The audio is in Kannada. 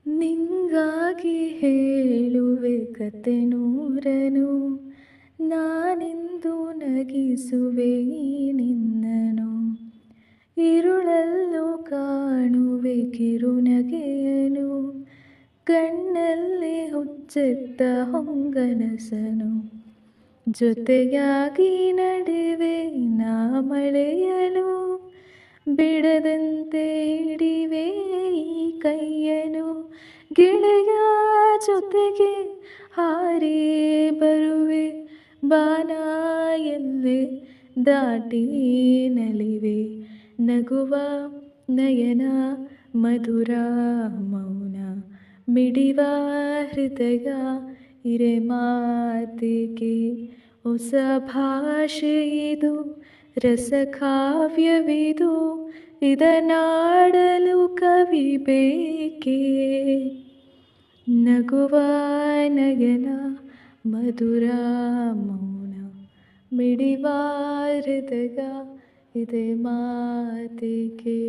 ನಿಂಗಾಗಿ ಹೇಳುವೆ ಕತೆ ನೂರನು, ನಾನೆಂದು ನಗಿಸುವೆ ನಿನ್ನನು. ഇരുಳಲ್ಲೂ ಕಾಣುವೆ ಕಿರುನಗೆಯನು, ಕಣ್ಣಲ್ಲಿ ಹುಚ್ಚೆತ್ತ ಹೊಂಗನಸನು. ಜೊತೆಯಾಗಿ ನಡೆವೆ ನಾ ಮಳೆಯಲು, ಬಿಡದಂತೆ ಹಿಡಿವೆ ಈ ಕೈಯನು. ಗೆಳೆಯ ಜೊತೆಗೆ ಹಾರಿ ಬರುವೆ, ಬಾನ ಎಲ್ಲೆ ದಾಟಿ ನಲಿವೆ. ನಗುವ ನಯನ ಮಧುರ ಮೌನ, ಮಿಡಿವ ಹೃದಯ ಇರೆ ಮಾತಿಗೆ. ಹೊಸ ಭಾಷೆಯಿದು ರಸಕಾವ್ಯವಿದು, ಇದನ್ನಾಡಲು ಕವಿ ಬೇಕೇ. ನಗುವ ನಯನ ಮಧುರ ಮೌನ, ಮಿಡಿವ ಹೃದಯ ಇದೆ ಮಾತಿಗೆ.